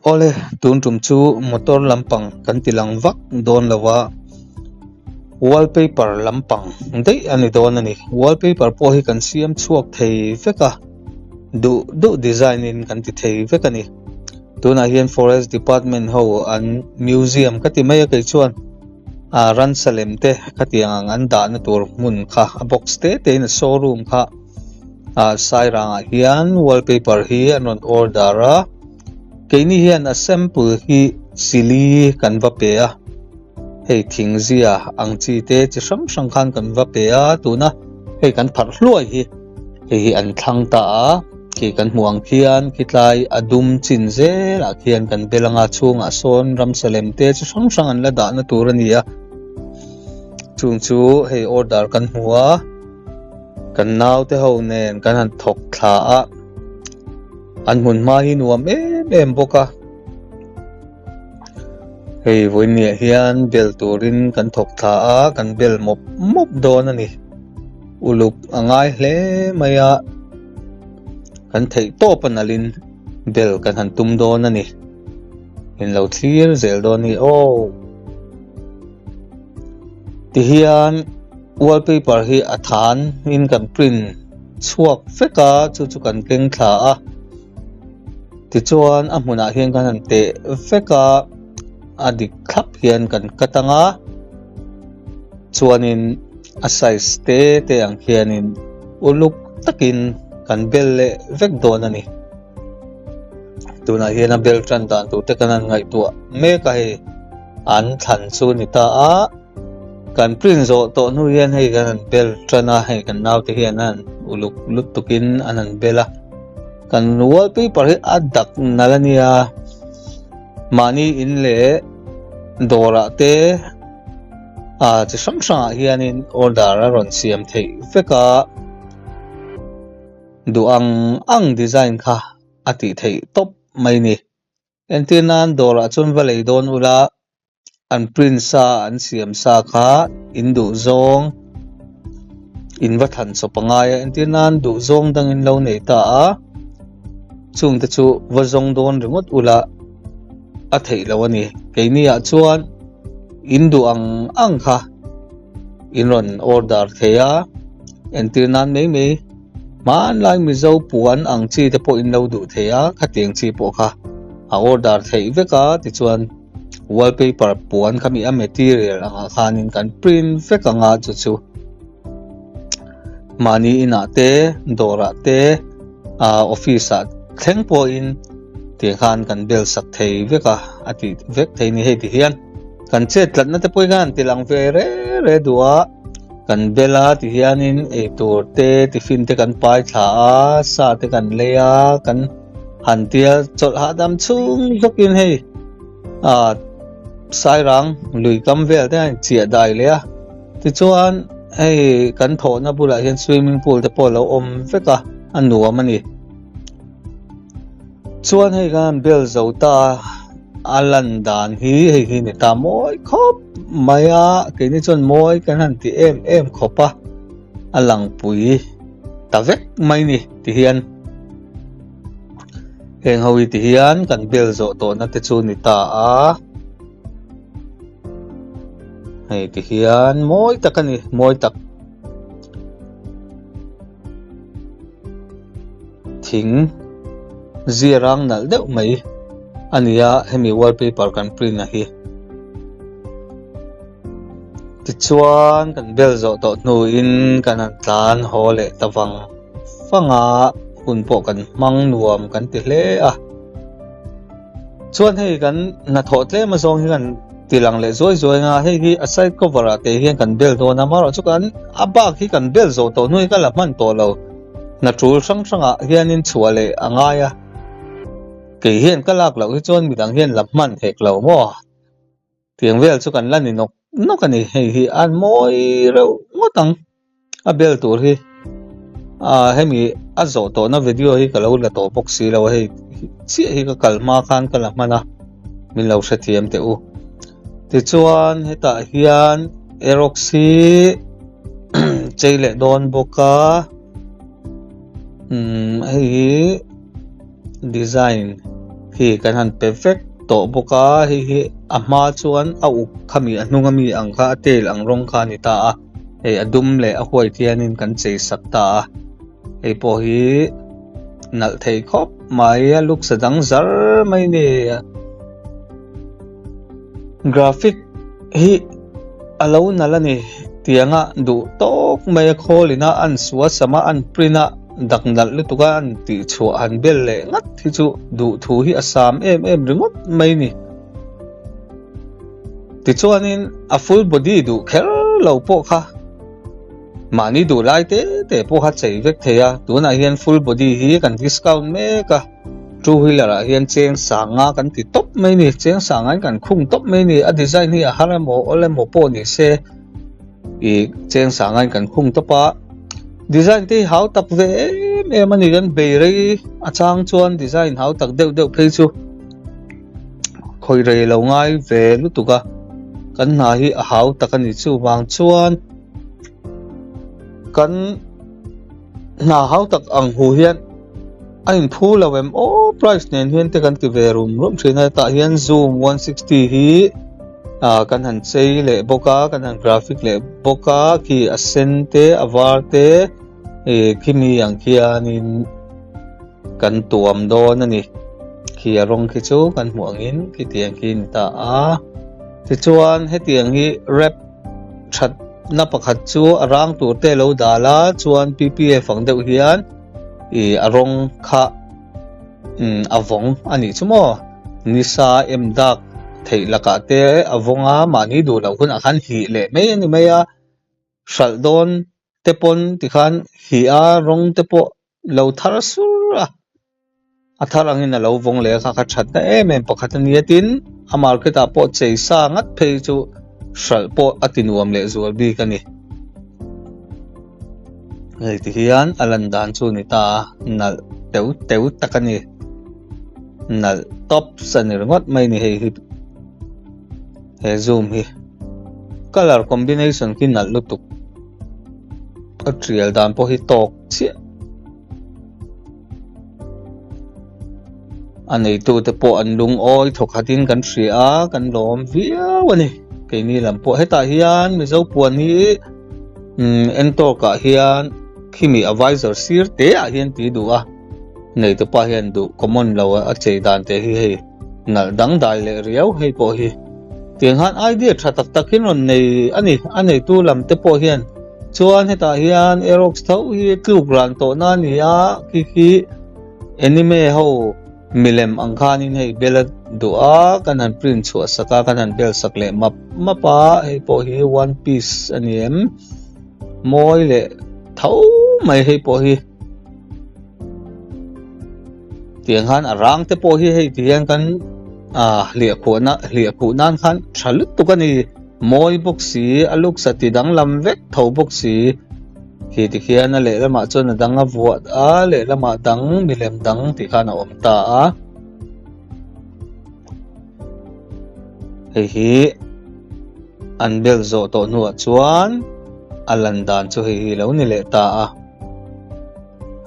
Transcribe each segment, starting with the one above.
Ole tuntum chu motor lampang kan tilang vak don lawa wallpaper lampang dei ani don ani wallpaper po hi kan siam chuak thei veka du design in kan ti thei vekani tuna hian forest department ho an museum kati mai kai chuan ran salem te katiang an da na tur mun kha a box te na showroom kha sairanga hian wallpaper hi anon ordera keini hian a sample hi sili kan va pe a hei thingzia angchi te chi sang khan kan va pe a tuna hei kan phar hluai hi hei an thlang ta a ki kan muang khian khitlai adum chin zela khian kan belanga chunga son ramsalem te chi sang an la da na tur ania chung chu hei order kan huwa kan naw te ho nen kan han thok thla a an mun ma hi nuam em boka hei voini hian bel turin kan thok tha a kan bel mop don ani uluk angai hle maya kan thei to panalin bel kan han tum don ani in lo clear zel don ni ti hian wallpaper hi athan in kan print chuak feka chu kan keng thla a ti chuan a hmuna hian kan han te feka adik khap hian kan katanga chuanin a size te ang hianin uluk takin kan bel le vek don ani tuna hian a bel tran dan tu te kan ngai tu me ka he an than chu ni ta a kan print zo to nu hian hei kan bel trana hei kan naw te hian an uluk lut tukin anan bela kan wallpaper hi adak nalania mani in le dora te chi sang hianin order a ron siam thei veka duang design kha ati thei top mai ni entinan dora chun valei don ula an print sa an siam sa kha indu zong in va than chopanga entinan du zong dang in lo nei ta a chung te chu va zong don ringot ula a thei lo ani keini a chuan indu ang kha inron order theya entinan mei man lai mi zo puan ang chi te po in lo du theya khateng chi po kha a order thei veka ti chuan wallpaper puan khami a material anga khanin kan print veka nga chu mani ina te dora te office a thleng po in ti khan kan bel sak thei veka ati vek thei ni he ti hian kan che tlat na te poi gan tilang ve re duwa kan bela ti hianin e tur te tiffin te kan pai tha a sa te kan leya kan hantia chol hadam chung zokin hei sairang lui kam vel te chia dai leya ti chuan hei kan thona bula hian swimming pool te po lo om veka anuam ani chuan hei gan bel zota alan dan hi ni ta moi khop maya ke ni chon moi kan han ti em khopa alang pui ta vek mai ni ti hian heng howi ti hian kan bel zo to na te chu ni ta a hei ti hian moi takani moi tak thing zirang nal deuh mai ania hemi wallpaper kan print na hi ti chuan kan bel zo to nu in kan an tlan hole tawang fanga hun po kan mang nuam kan ti hle a chuan hei kan na tho tle ma zong hi kan tilang le zoi nga hei hi a side cover ate hian kan bel do na maro chu kan abak hi kan bel zo to nu ka la man to lo na trul sang hianin chuale angaya ke hian kalak lo hi chon midang hian lamman hek lo mo tiang vel chu kan lani nok ani hei hi an moi reu ngotang a bel tur hi hemi a zo to na video hi kalo la to boxi lo hei chi hi ka kalma khan kalamana min lo sathiam te u ti chuan heta hian eroxy cheile don boka hei design hi kan han perfect to boka hi ama chuan a uk khami anungami angkha atel angrong kha ni ta a hei adum le a huai thianin kan chei sakta a hei po hi nal thei khop mai luk sadang zar mai ne graphic hi alo nalani tianga du tok mai kholina an suwa sama an prina daknal lutuka an ti chu an bel le ngat thi chu du thu hi asam em ringot mai ni ti chuanin a full body du kher lo po kha mani du lai te po kha chei vek theya tuna hian full body hi kan discount me ka two wheeler a hian cheng sanga kan ti top mai ni cheng sanga kan khung top mai ni a design hi a haramo olemo po ni se i cheng sanga kan khung topa design te hau tak ve em ani gan be rei a chang chuan design hau tak deuh phei chu khoi rei lo ngai ve lutuka kan na hi a hau tak ani chu wang chuan kan na hau tak ang hu hian ain phu lawem o price nen hian te kan ti ve rum thina ta hian zoom 160 hi kan han chei le boka kan han graphic le boka ki asente avarte kimi ang kianin kan tuam don ani ki arong ki chu kan muangin ki tiang kin ta a ti chuan he tiang hi rep that na pakhat chu arang tur te lo dala chuan PPF ang deuh hian arong kha avong ani chumo nisa emdak theilaka te avonga mani du lo hun akhan hi le me ani meya saldon tepon tikhan hi a rong tepo lo thar sura atharangin lo vong le kha that na em pakhat aniatin a market a po chei sa ngat phei chu sal po atinuam le zual bi kani hei ti hian alandan chu ni ta nal teu takani nal top sanir ngot mai ni hei he zoom hi color combination ki nal lutuk a trial dan po hi tok chi anei tu te po an lung oi thok hatin kan ria kan lom viawani ke ni lam po heta hian mi zo puan hi entor ka hian khimi advisor sir te a hian ti du a nei to pa hian du common lo a chei dan te hi hei nal dang dai le riau hei po hi tiang han idea thatak takin on nei ani tu lam te po hian chuan heta hian aerox thau hi tlu gran to na ni a ki anime ho milem angkhanin hei bela du'a kanan print chu saka kanan bel sakle mapa hei po hi one piece aniem moi le thau mai hei po hi tiang han arang te po hi hei tiang kan lia khu nan khan thalut tu kani moi boxi aluk satidang lam vek thau boxi hi ti khian le lama chon dang a vuat a le lama dang milem dang ti khana om ta a hi an bel zo to nu chuan alandan chu hi lo ni le ta a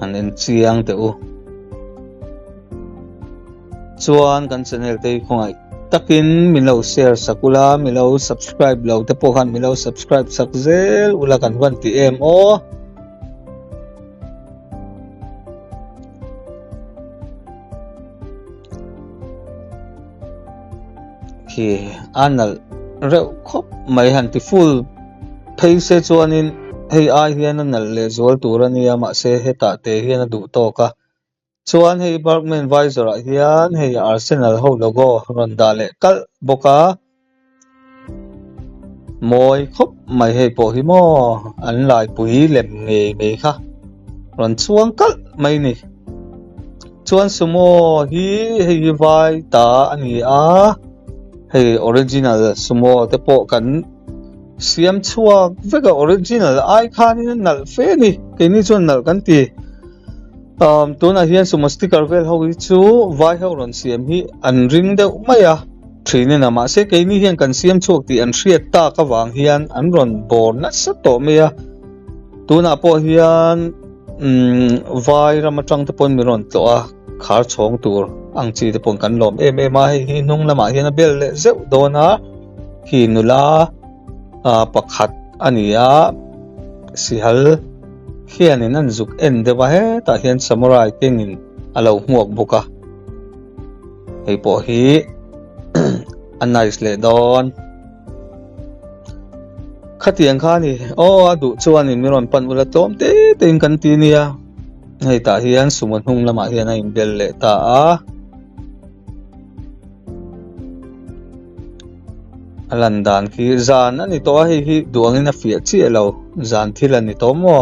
an en chiang te u chuan kan channel te khongai takin milo share sakula milo subscribe lo te po khan milo subscribe sakzel ula kan wan ti em o ki anal reu khop mai han ti full phei se chuanin hei ai hian anal le zol turani ama se heta te hian du to ka chuan hei Bergman Visor a hian hei Arsenal ho logo ronda le kal boka moi khop mai hei po hi mo an lai pui lem nge me kha ron chuang kal mai ni chuan sumo hi hei vai ta ani a hei original sumo te po kan siam chuak vega original ai khanin nal fe ni ke ni chuan nal kan ti tuna hian sumo sticker vel ho hi chu vai ho ron siam hi an ring deuh mai a thine na ma se ke ni hian kan siam chuak ti an hriat ta ka wang hian an ron bor na sa to me a tuna po hian vai ramatang te pon mi ron to a khar chhong tur ang chi te pon kan lom ma hi nung lama hian a bel le zeu dona hi nula pakhat ania sihal hianin an zuk en dewa he ta hian samurai king in alo huak boka hei po hi an nice le don khatiang kha ni adu chuan in miron pan ula tom te in kan ti nia hei ta hian sumun hung lama hian a in bel le ta alandan ki zan ani to hi duangin a fia chi alo zan thil ani to mo